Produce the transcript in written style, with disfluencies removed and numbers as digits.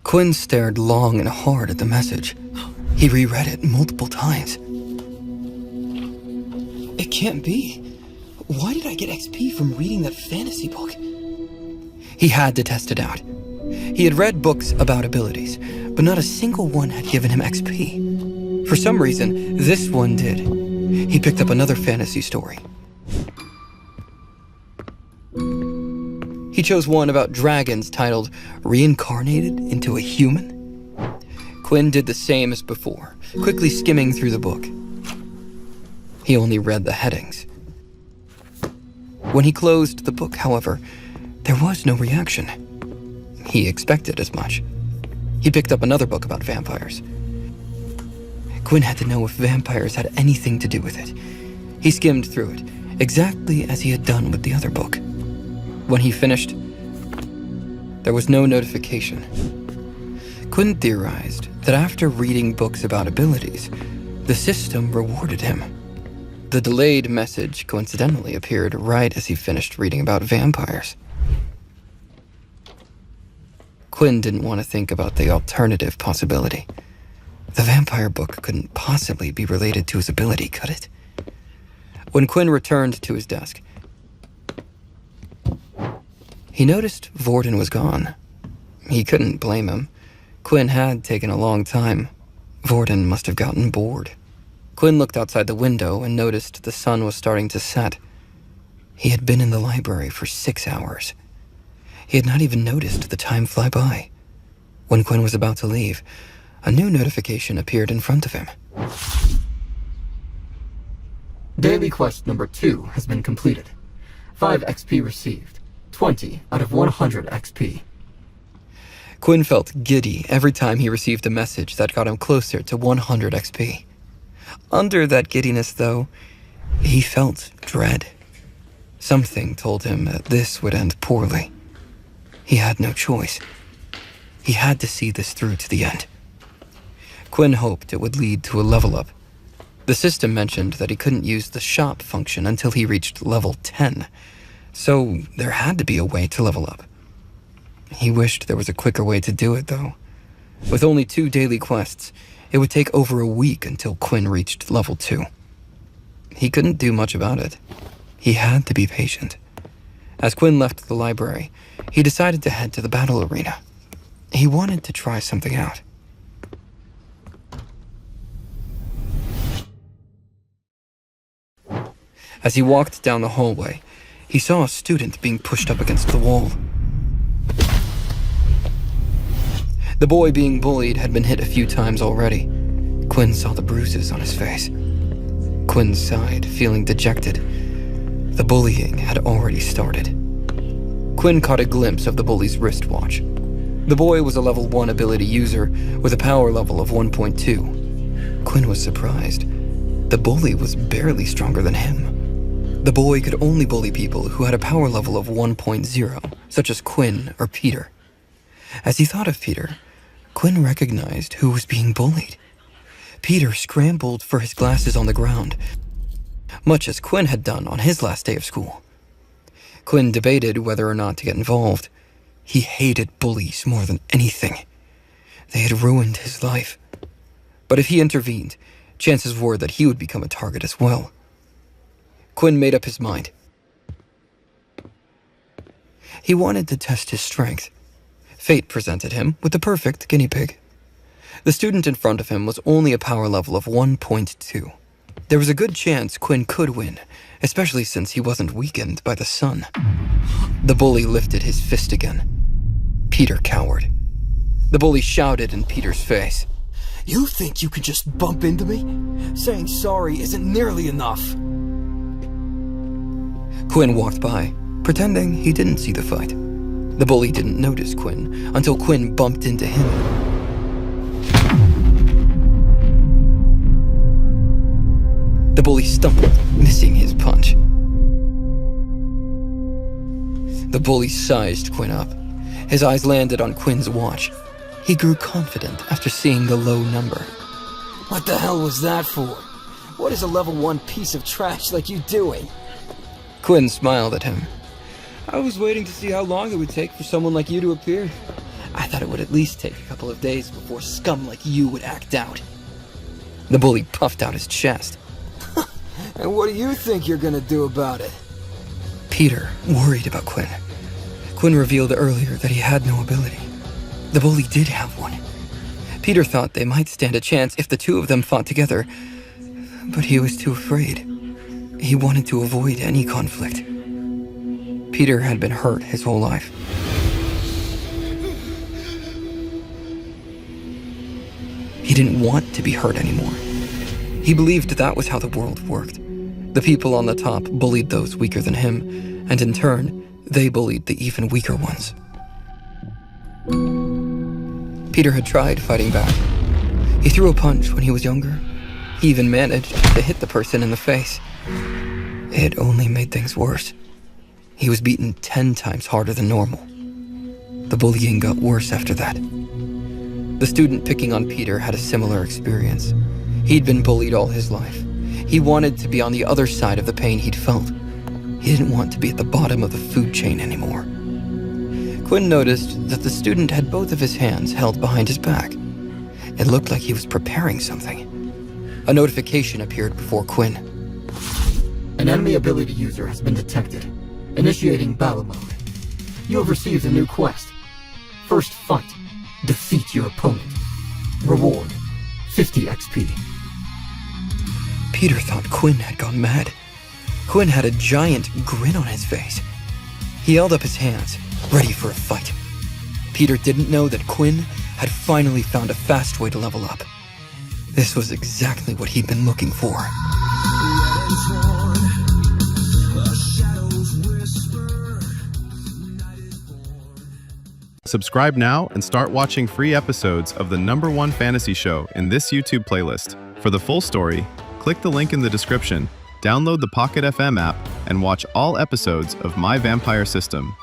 Quinn stared long and hard at the message. He reread it multiple times. It can't be. Why did I get XP from reading that fantasy book? He had to test it out. He had read books about abilities, but not a single one had given him XP. For some reason, this one did. He picked up another fantasy story. He chose one about dragons titled Reincarnated into a Human. Quinn did the same as before, quickly skimming through the book. He only read the headings. When he closed the book, however, there was no reaction. He expected as much. He picked up another book about vampires. Quinn had to know if vampires had anything to do with it. He skimmed through it, exactly as he had done with the other book. When he finished, there was no notification. Quinn theorized that after reading books about abilities, the system rewarded him. The delayed message coincidentally appeared right as he finished reading about vampires. Quinn didn't want to think about the alternative possibility. The vampire book couldn't possibly be related to his ability, could it? When Quinn returned to his desk, he noticed Vorden was gone. He couldn't blame him. Quinn had taken a long time. Vorden must have gotten bored. Quinn looked outside the window and noticed the sun was starting to set. He had been in the library for 6 hours. He had not even noticed the time fly by. When Quinn was about to leave, a new notification appeared in front of him. Daily quest number 2 has been completed. 5 XP received. 20 out of 100 XP. Quinn felt giddy every time he received a message that got him closer to 100 XP. Under that giddiness, though, he felt dread. Something told him that this would end poorly. He had no choice. He had to see this through to the end. Quinn hoped it would lead to a level up. The system mentioned that he couldn't use the shop function until he reached level 10, so there had to be a way to level up. He wished there was a quicker way to do it, though. With only 2 daily quests, it would take over a week until Quinn reached level 2. He couldn't do much about it. He had to be patient. As Quinn left the library, he decided to head to the battle arena. He wanted to try something out. As he walked down the hallway, he saw a student being pushed up against the wall. The boy being bullied had been hit a few times already. Quinn saw the bruises on his face. Quinn sighed, feeling dejected. The bullying had already started. Quinn caught a glimpse of the bully's wristwatch. The boy was a level 1 ability user with a power level of 1.2. Quinn was surprised. The bully was barely stronger than him. The boy could only bully people who had a power level of 1.0, such as Quinn or Peter. As he thought of Peter, Quinn recognized who was being bullied. Peter scrambled for his glasses on the ground, much as Quinn had done on his last day of school. Quinn debated whether or not to get involved. He hated bullies more than anything. They had ruined his life. But if he intervened, chances were that he would become a target as well. Quinn made up his mind. He wanted to test his strength. Fate presented him with the perfect guinea pig. The student in front of him was only a power level of 1.2. There was a good chance Quinn could win, especially since he wasn't weakened by the sun. The bully lifted his fist again. Peter cowered. The bully shouted in Peter's face. "You think you can just bump into me? Saying sorry isn't nearly enough." Quinn walked by, pretending he didn't see the fight. The bully didn't notice Quinn until Quinn bumped into him. The bully stumbled, missing his punch. The bully sized Quinn up. His eyes landed on Quinn's watch. He grew confident after seeing the low number. "What the hell was that for? What is a level 1 piece of trash like you doing?" Quinn smiled at him. "I was waiting to see how long it would take for someone like you to appear. I thought it would at least take a couple of days before scum like you would act out. The bully puffed out his chest. And what do you think you're gonna do about it? Peter worried about Quinn. Quinn revealed earlier that he had no ability. The bully did have one. Peter thought they might stand a chance if the two of them fought together, but he was too afraid. He wanted to avoid any conflict. Peter had been hurt his whole life. He didn't want to be hurt anymore. He believed that was how the world worked. The people on the top bullied those weaker than him, and in turn, they bullied the even weaker ones. Peter had tried fighting back. He threw a punch when he was younger. He even managed to hit the person in the face. It only made things worse. He was beaten 10 times harder than normal. The bullying got worse after that. The student picking on Peter had a similar experience. He'd been bullied all his life. He wanted to be on the other side of the pain he'd felt. He didn't want to be at the bottom of the food chain anymore. Quinn noticed that the student had both of his hands held behind his back. It looked like he was preparing something. A notification appeared before Quinn. An enemy ability user has been detected. Initiating battle mode. You have received a new quest. First fight. Defeat your opponent. Reward. 50 XP. Peter thought Quinn had gone mad. Quinn had a giant grin on his face. He held up his hands, ready for a fight. Peter didn't know that Quinn had finally found a fast way to level up. This was exactly what he'd been looking for. Subscribe now and start watching free episodes of the #1 fantasy show in this YouTube playlist. For the full story, click the link in the description, download the Pocket FM app, and watch all episodes of My Vampire System.